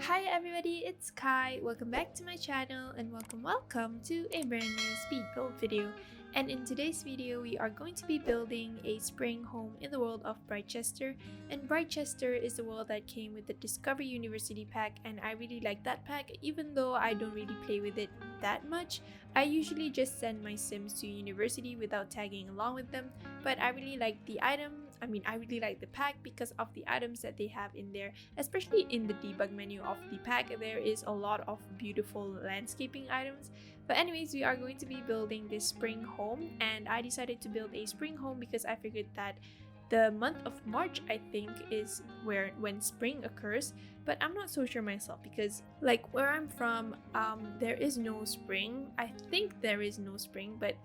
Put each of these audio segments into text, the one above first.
Hi everybody, it's Kai. Welcome back to my channel and welcome to a brand new speed build video. And in today's video, we are going to be building a spring home in the world of Britechester. And Britechester is the world that came with the Discovery University pack, and I really like that pack even though I don't really play with it that much. I usually just send my sims to university without tagging along with them, but I really like the I really like the pack because of the items that they have in there, especially in the debug menu of the pack. There is a lot of beautiful landscaping items. But anyways, we are going to be building this spring home, and I decided to build a spring home because I figured that the month of March, I think, is when spring occurs, but I'm not so sure myself because like where I'm from, there is no spring. I think there is no spring, but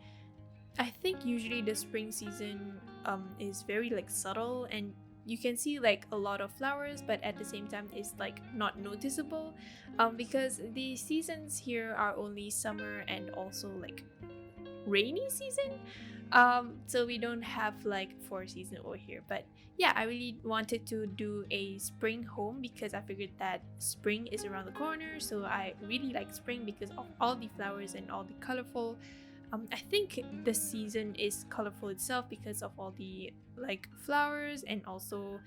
I think usually the spring season is very like subtle, and you can see like a lot of flowers, but at the same time it's like not noticeable because the seasons here are only summer and also like rainy season. So we don't have like 4 seasons over here. But yeah, I really wanted to do a spring home because I figured that spring is around the corner. So I really like spring because of all the flowers and all the colorful. I think the season is colorful itself because of all the like flowers, and also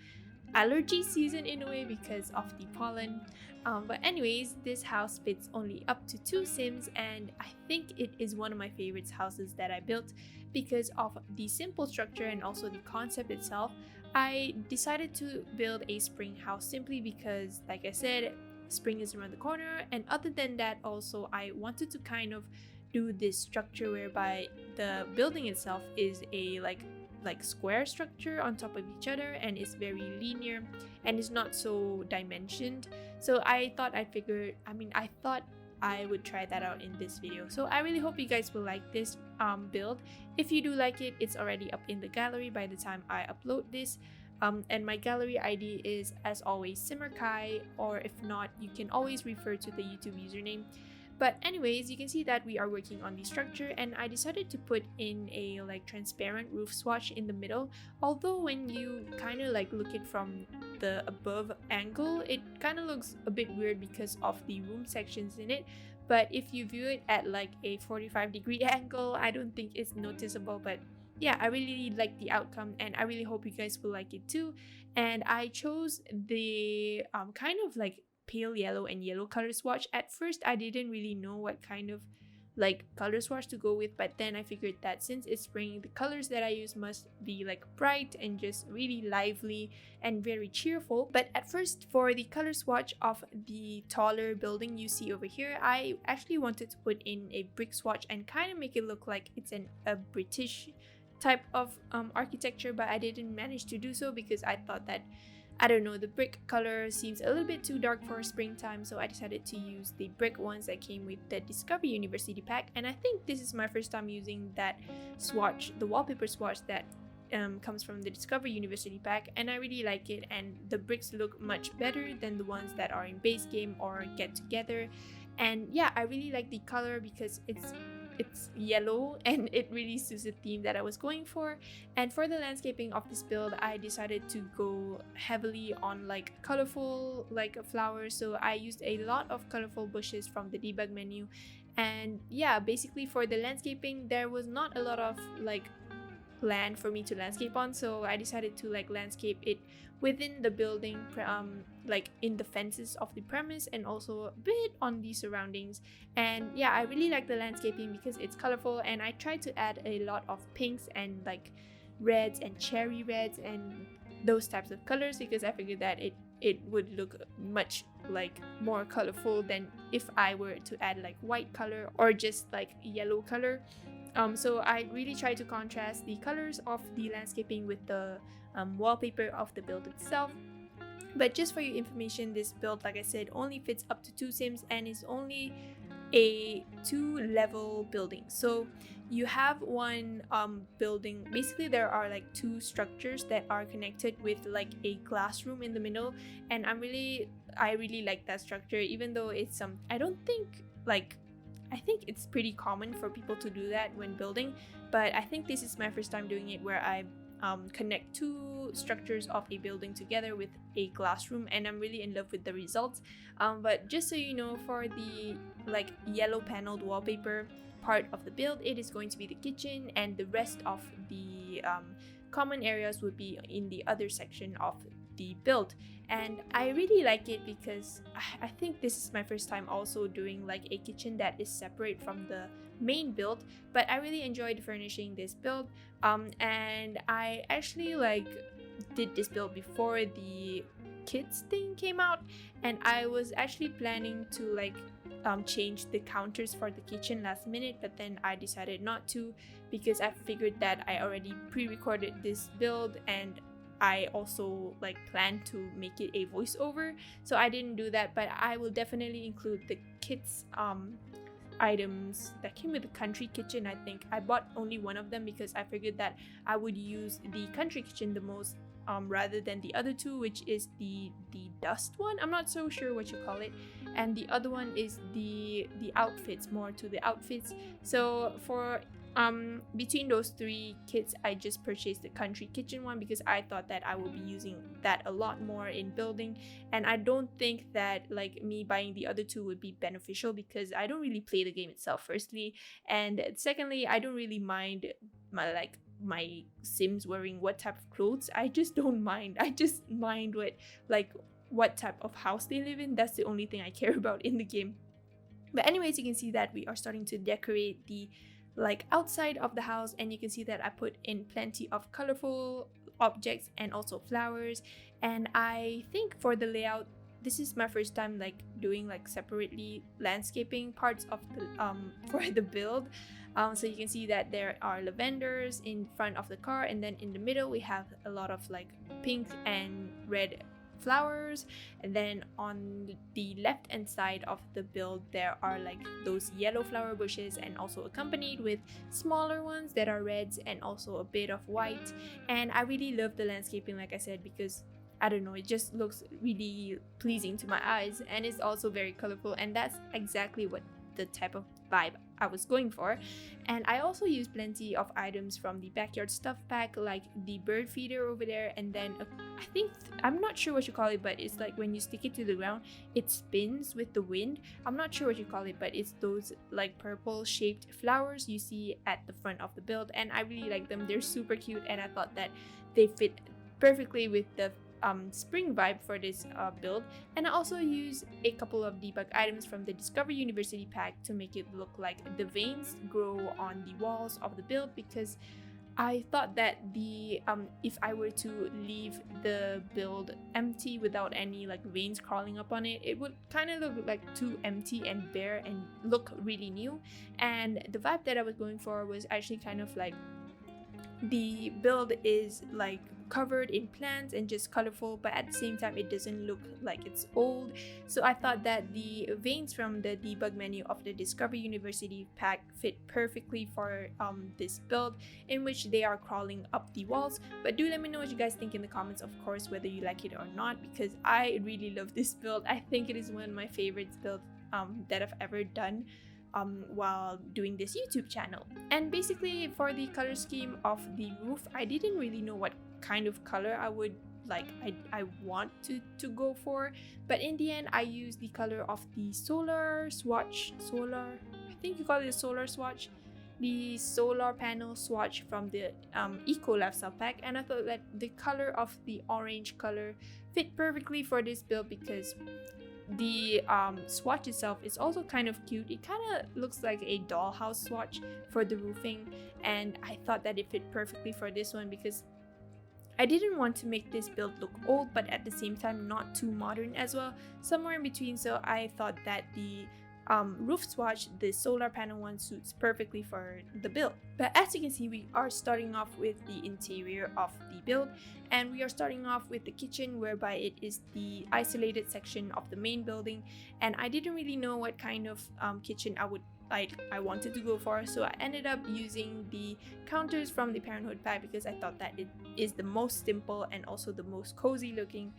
allergy season in a way because of the pollen. But anyways, this house fits only up to 2 sims, and I think it is one of my favorite houses that I built because of the simple structure and also the concept itself. I decided to build a spring house simply because, like I said, spring is around the corner, and other than that also I wanted to kind of do this structure whereby the building itself is a like square structure on top of each other, and it's very linear and it's not so dimensioned. So I thought I would try that out in this video. So I really hope you guys will like this build. If you do like it, it's already up in the gallery by the time I upload this. And my gallery ID is, as always, simmerkhai, or if not, you can always refer to the YouTube username. But anyways, you can see that we are working on the structure, and I decided to put in a like transparent roof swatch in the middle. Although when you kind of like look it from the above angle, it kind of looks a bit weird because of the room sections in it. But if you view it at like a 45-degree angle, I don't think it's noticeable. But yeah, I really like the outcome, and I really hope you guys will like it too. And I chose the kind of like pale yellow and yellow color swatch. At first I didn't really know what kind of like color swatch to go with, but then I figured that since it's spring, the colors that I use must be like bright and just really lively and very cheerful. But at first, for the color swatch of the taller building you see over here, I actually wanted to put in a brick swatch and kind of make it look like it's a British type of architecture, but I didn't manage to do so because I thought that, I don't know, the brick color seems a little bit too dark for springtime, so I decided to use the brick ones that came with the Discovery University pack. And I think this is my first time using that swatch, the wallpaper swatch that comes from the Discovery University pack, and I really like it, and the bricks look much better than the ones that are in base game or get together. And yeah, I really like the color because it's yellow and it really suits the theme that I was going for. And for the landscaping of this build, I decided to go heavily on like colorful like flowers, so I used a lot of colorful bushes from the debug menu. And yeah, basically for the landscaping, there was not a lot of like land for me to landscape on, so I decided to like landscape it within the building, like in the fences of the premise, and also a bit on the surroundings. And yeah, I really like the landscaping because it's colorful, and I tried to add a lot of pinks and like reds and cherry reds and those types of colors because I figured that it would look much like more colorful than if I were to add like white color or just like yellow color. So I really try to contrast the colors of the landscaping with the wallpaper of the build itself. But just for your information, this build, like I said, only fits up to 2 sims and is only a 2-level building. So you have one building. Basically there are like 2 structures that are connected with like a classroom in the middle, and I really like that structure, even though it's I think it's pretty common for people to do that when building, but I think this is my first time doing it where connect two structures of a building together with a glass room, and I'm really in love with the results. But just so you know, for the like yellow paneled wallpaper part of the build, it is going to be the kitchen, and the rest of the common areas would be in the other section of the build. And I really like it because I think this is my first time also doing like a kitchen that is separate from the main build, but I really enjoyed furnishing this build. And I actually like did this build before the kids thing came out, and I was actually planning to like change the counters for the kitchen last minute, but then I decided not to because I figured that I already pre-recorded this build, and I also like plan to make it a voiceover, so I didn't do that. But I will definitely include the kids items that came with the country kitchen. I think I bought only one of them because I figured that I would use the country kitchen the most rather than the other two, which is the dust one. I'm not so sure what you call it, and the other one is the outfits, more to the outfits. So for between those three kits, I just purchased the country kitchen one because I thought that I would be using that a lot more in building, and I don't think that like me buying the other two would be beneficial because I don't really play the game itself, firstly, and secondly, I don't really mind my Sims wearing what type of clothes. I just don't mind. I just mind what type of house they live in. That's the only thing I care about in the game. But anyways, you can see that we are starting to decorate the like outside of the house, and you can see that I put in plenty of colorful objects and also flowers. And I think for the layout, this is my first time like doing like separately landscaping parts of the for the build. So you can see that there are lavenders in front of the car, and then in the middle we have a lot of like pink and red flowers, and then on the left hand side of the build there are like those yellow flower bushes, and also accompanied with smaller ones that are reds and also a bit of white. And I really love the landscaping, like I said, because I don't know, it just looks really pleasing to my eyes, and it's also very colorful, and that's exactly what the type of vibe I was going for. And I also used plenty of items from the backyard stuff pack, like the bird feeder over there, and then I think I'm not sure what you call it, but it's like when you stick it to the ground it spins with the wind. I'm not sure what you call it, but it's those like purple shaped flowers you see at the front of the build, and I really like them. They're super cute, and I thought that they fit perfectly with the spring vibe for this build. And I also use a couple of debug items from the Discover University pack to make it look like the veins grow on the walls of the build, because I thought that the if I were to leave the build empty without any like veins crawling up on it, it would kind of look like too empty and bare and look really new. And the vibe that I was going for was actually kind of like the build is like covered in plants and just colorful, but at the same time it doesn't look like it's old. So I thought that the veins from the debug menu of the Discover University pack fit perfectly for this build, in which they are crawling up the walls. But do let me know what you guys think in the comments, of course, whether you like it or not, because I really love this build. I think it is one of my favorites builds that I've ever done while doing this YouTube channel. And basically for the color scheme of the roof, I didn't really know what kind of color I would like I want to go for, but in the end I used the color of the solar swatch, I think you call it a solar swatch, the solar panel swatch from the Eco Lifestyle pack. And I thought that the color of the orange color fit perfectly for this build, because the swatch itself is also kind of cute. It kind of looks like a dollhouse swatch for the roofing, and I thought that it fit perfectly for this one because I didn't want to make this build look old, but at the same time not too modern as well, somewhere in between. So I thought that the roof swatch, the solar panel one, suits perfectly for the build. But as you can see, we are starting off with the interior of the build, and we are starting off with the kitchen, whereby it is the isolated section of the main building. And I didn't really know what kind of kitchen I wanted to go for, so I ended up using the counters from the Parenthood pack because I thought that it is the most simple and also the most cozy looking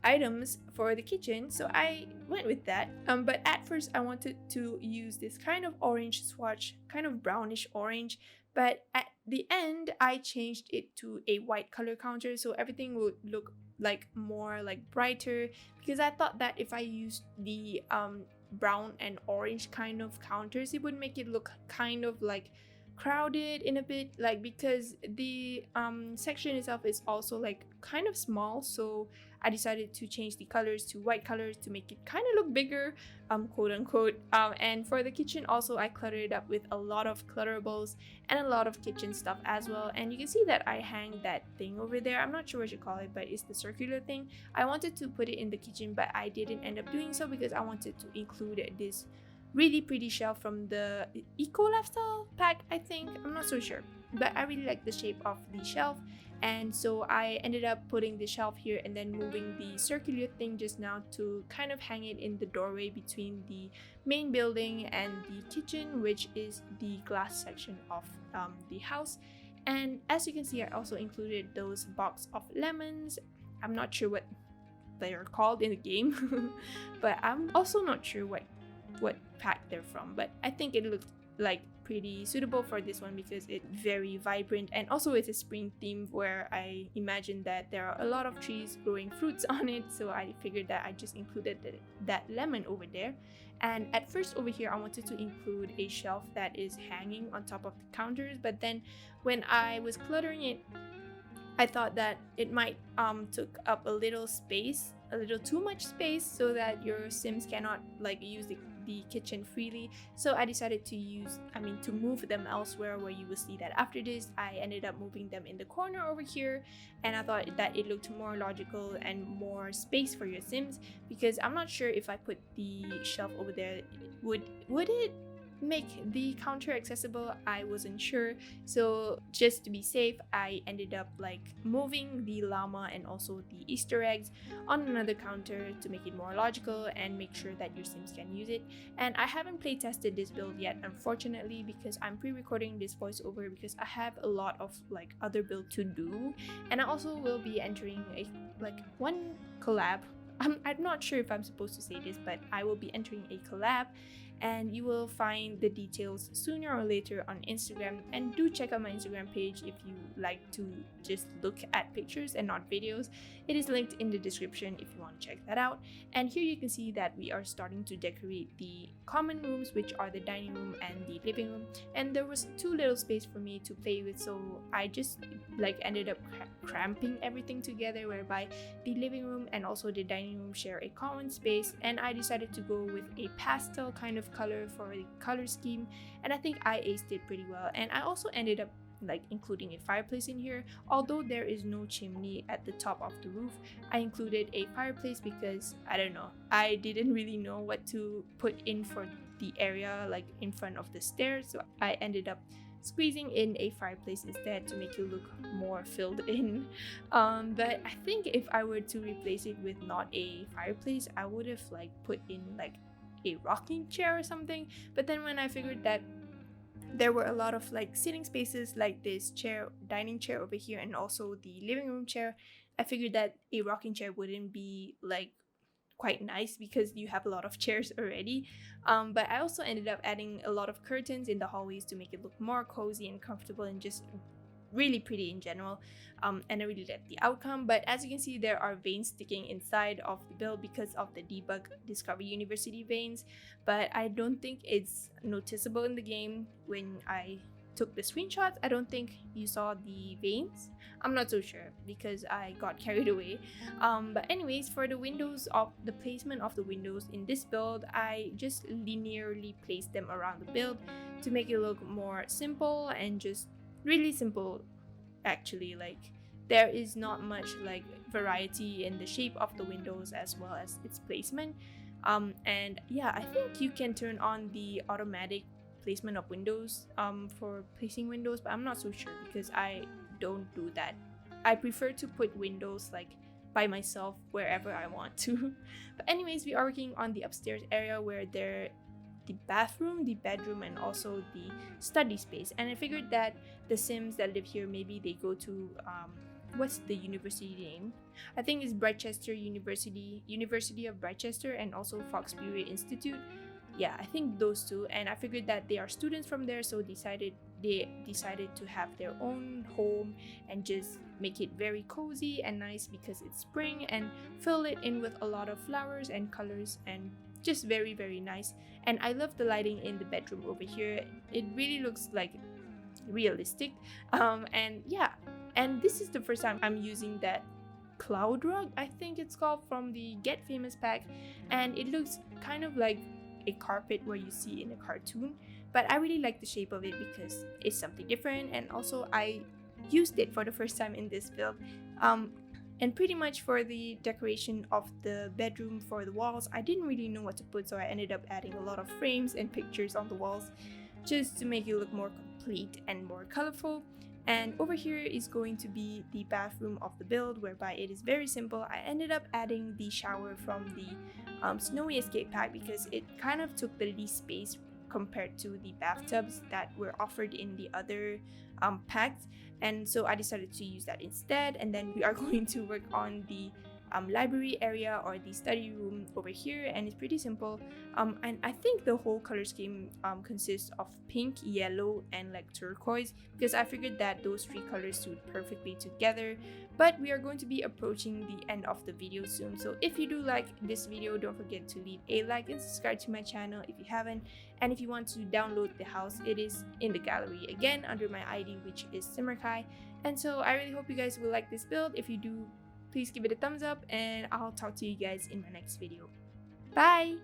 items for the kitchen, so I went with that. But at first I wanted to use this kind of orange swatch, kind of brownish orange, but at the end I changed it to a white color counter so everything would look like more like brighter, because I thought that if I used the brown and orange kind of counters, it would make it look kind of like crowded in a bit, like because the section itself is also like kind of small, so I decided to change the colors to white colors to make it kind of look bigger, quote unquote. And for the kitchen also, I cluttered it up with a lot of clutterables and a lot of kitchen stuff as well. And you can see that I hang that thing over there. I'm not sure what you call it, but it's the circular thing. I wanted to put it in the kitchen, but I didn't end up doing so because I wanted to include this really pretty shelf from the Eco Lifestyle pack, I think. I'm not so sure, but I really like the shape of the shelf, and so I ended up putting the shelf here and then moving the circular thing just now to kind of hang it in the doorway between the main building and the kitchen, which is the glass section of the house. And as you can see, I also included those box of lemons. I'm not sure what they are called in the game but I'm also not sure what pack they're from, but I think it looked like pretty suitable for this one because it's very vibrant, and also it's a spring theme where I imagine that there are a lot of trees growing fruits on it, so I figured that I just included that lemon over there. And at first over here I wanted to include a shelf that is hanging on top of the counters, but then when I was cluttering it, I thought that it might took up a little space, a little too much space, so that your Sims cannot like use the kitchen freely. So I decided to move them elsewhere where you will see that after this. I ended up moving them in the corner over here, and I thought that it looked more logical and more space for your Sims, because I'm not sure if I put the shelf over there, would it make the counter accessible? I wasn't sure, so just to be safe I ended up like moving the llama and also the Easter eggs on another counter to make it more logical and make sure that your Sims can use it. And I haven't play tested this build yet, unfortunately, because I'm pre-recording this voiceover because I have a lot of like other build to do, and I also will be entering one collab. I'm not sure if I'm supposed to say this, but I will be entering a collab, and you will find the details sooner or later on Instagram. And do check out my Instagram page if you like to just look at pictures and not videos. It is linked in the description if you want to check that out. And here you can see that we are starting to decorate the common rooms, which are the dining room and the living room. And there was too little space for me to play with, so I just like ended up cramping everything together, whereby the living room and also the dining room share a common space. And I decided to go with a pastel kind of color for the color scheme, and I think I aced it pretty well. And I also ended up like including a fireplace in here. Although there is no chimney at the top of the roof, I included a fireplace because I don't know, I didn't really know what to put in for the area like in front of the stairs, so I ended up squeezing in a fireplace instead to make it look more filled in. But I think if I were to replace it with not a fireplace, I would have like put in like a rocking chair or something. But then when I figured that there were a lot of like sitting spaces like this dining chair over here and also the living room chair, I figured that a rocking chair wouldn't be like quite nice because you have a lot of chairs already. But I also ended up adding a lot of curtains in the hallways to make it look more cozy and comfortable and just really pretty in general. And I really like the outcome. But as you can see, there are veins sticking inside of the build because of the Debug Discovery University veins, but I don't think it's noticeable in the game. When I took the screenshots, I don't think you saw the veins. I'm not so sure because I got carried away. But anyways, for the windows, of the placement of the windows in this build, I just linearly placed them around the build to make it look more simple and just really simple actually. Like there is not much like variety in the shape of the windows as well as its placement. And yeah, I think you can turn on the automatic placement of windows for placing windows, but I'm not so sure because I don't do that. I prefer to put windows like by myself wherever I want to. But anyways, we are working on the upstairs area where the bathroom, the bedroom, and also the study space. And I figured that the Sims that live here, maybe they go to what's the university name? I think it's Britechester University of Britechester, and also Foxbury Institute. Yeah, I think those two. And I figured that they are students from there, so they decided to have their own home and just make it very cozy and nice because it's spring, and fill it in with a lot of flowers and colors, and just very, very nice. And I love the lighting in the bedroom over here. It really looks like realistic. And yeah, and this is the first time I'm using that cloud rug, I think it's called, from the Get Famous pack, and it looks kind of like a carpet where you see in a cartoon, but I really like the shape of it because it's something different, and also I used it for the first time in this build. And pretty much for the decoration of the bedroom, for the walls, I didn't really know what to put, so I ended up adding a lot of frames and pictures on the walls just to make it look more complete and more colorful. And over here is going to be the bathroom of the build, whereby it is very simple. I ended up adding the shower from the Snowy Escape pack because it kind of took the least space compared to the bathtubs that were offered in the other packs, and so I decided to use that instead. And then we are going to work on the library area, or the study room over here, and it's pretty simple. And I think the whole color scheme consists of pink, yellow, and like turquoise, because I figured that those three colors suit perfectly together. But we are going to be approaching the end of the video soon, so if you do like this video, don't forget to leave a like and subscribe to my channel if you haven't. And if you want to download the house, it is in the gallery again under my ID, which is simmerkhai. And so I really hope you guys will like this build. If you do, please give it a thumbs up, and I'll talk to you guys in my next video. Bye!